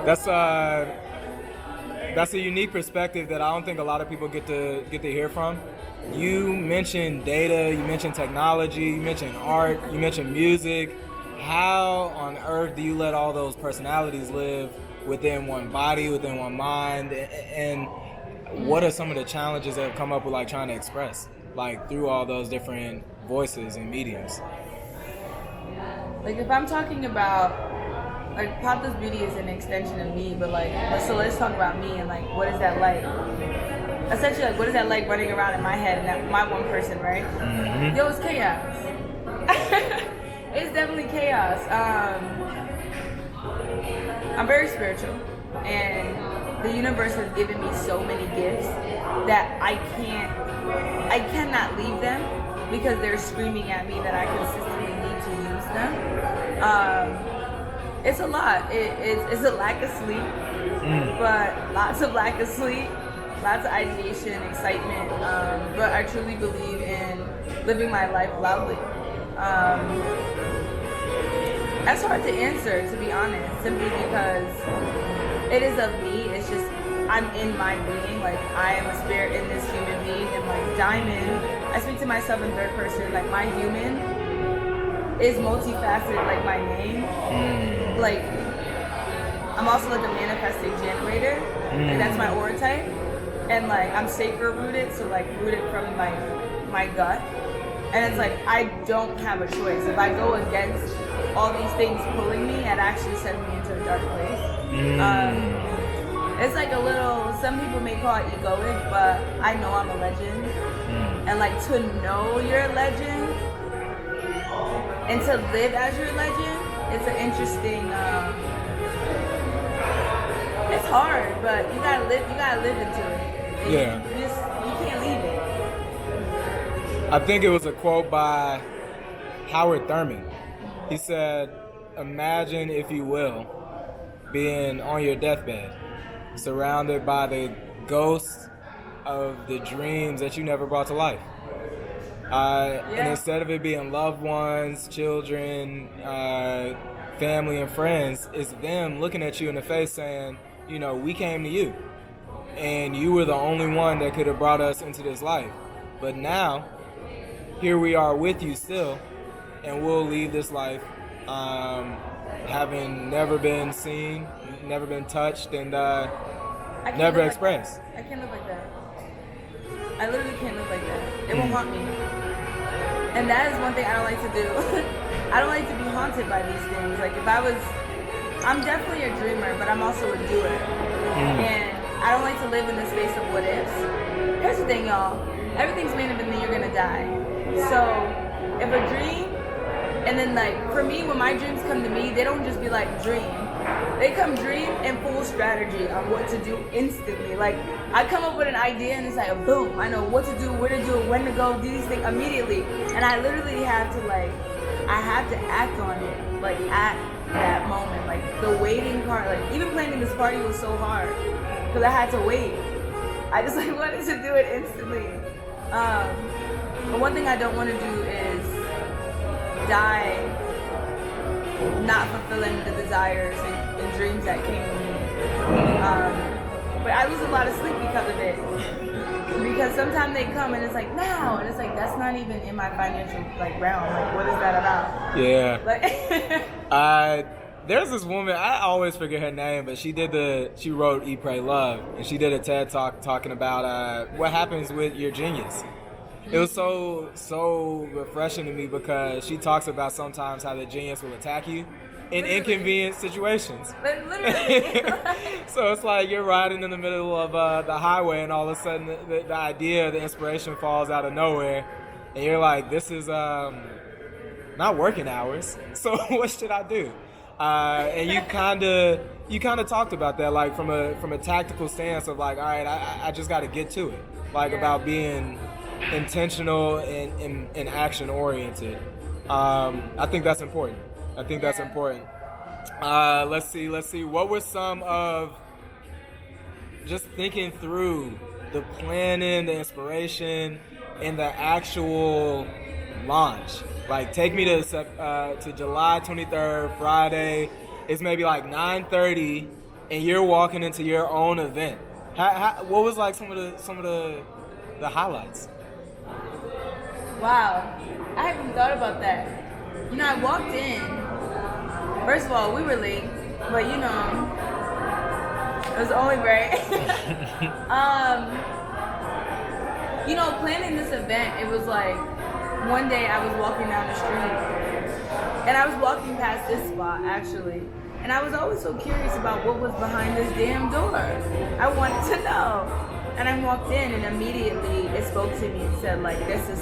That's a unique perspective that I don't think a lot of people get to hear from. You mentioned data, you mentioned technology, you mentioned art, you mentioned music. How on earth do you let all those personalities live within one body, within one mind? And what are some of the challenges that have come up with like trying to express like through all those different voices and mediums? Like if I'm talking about like Pothos Beauty is an extension of me, but like so let's talk about me and like what is that like? Essentially, like what is that like running around in my head and that my one person, right? Mm-hmm. Yo, it's chaos. It's definitely chaos. I'm very spiritual, and the universe has given me so many gifts that I cannot leave them because they're screaming at me that I consistently need to use them. It's a lot. It's a lack of sleep, but lots of lack of sleep, lots of ideation, excitement. But I truly believe in living my life loudly. That's hard to answer, to be honest, simply because it is of me. It's just I'm in my being. Like I am a spirit in this human being, and like Diamond, I speak to myself in third person. Like my human is multifaceted, like my name. Like I'm also like a manifesting generator. Like that's my aura type, and like I'm sacred rooted, so like rooted from like my gut. And it's like I don't have a choice. If I go against all these things pulling me, it actually sends me into a dark place. It's like a little, some people may call it egoic, but I know I'm a legend. And like to know you're a legend and to live as your legend, it's an interesting, it's hard, but you gotta live into it. And Yeah. you can't leave it. I think it was a quote by Howard Thurman. He said, "Imagine, if you will, being on your deathbed, surrounded by the ghosts of the dreams that you never brought to life. And instead of it being loved ones, children, family, and friends, it's them looking at you in the face saying, you know, we came to you. And you were the only one that could have brought us into this life. But now, here we are with you still, and we'll leave this life having never been seen, never been touched, and never expressed." I can't live like that. I literally can't live like that. It will haunt me. And that is one thing I don't like to do. I don't like to be haunted by these things. Like if I'm definitely a dreamer, but I'm also a doer. And I don't like to live in the space of what ifs. Here's the thing, y'all. Everything's made up and then you're gonna die. So if a dream, and then like for me, when my dreams come to me, they don't just be like dream. They come dream and full strategy on what to do instantly. Like I come up with an idea and it's like boom, I know what to do, where to do it, when to go, do these things immediately. And I literally have to I have to act on it, like at that moment. Like the waiting part, like even planning this party was so hard because I had to wait. I just like wanted to do it instantly. But one thing I don't want to do is die not fulfilling the desires and dreams that came to me. But I lose a lot of sleep because of it. Because sometimes they come and it's like now, and it's like that's not even in my financial like realm. Like what is that about? Yeah. Like There's this woman, I always forget her name, but she wrote Eat, Pray, Love, and she did a TED Talk talking about what happens with your genius. It was so refreshing to me because she talks about sometimes how the genius will attack you in inconvenient situations. literally. So it's like you're riding in the middle of the highway and all of a sudden the idea, the inspiration falls out of nowhere, and you're like, this is not working hours, so what should I do? And you kind of talked about that, like from a tactical stance of like, all right, I just got to get to it, like about being intentional and action oriented. I think that's important. That's important. Let's see. What were some of just thinking through the planning, the inspiration, and the actual launch? Like, take me to July 23rd, Friday. It's maybe like 9:30 and you're walking into your own event. What was like some of the highlights? Wow, I haven't thought about that. You know, I walked in. First of all, we were late, but you know, it was only right. You know, planning this event, it was like one day I was walking down the street, and I was walking past this spot actually, and I was always so curious about what was behind this damn door. I wanted to know. And I walked in, and immediately it spoke to me and said, like, this is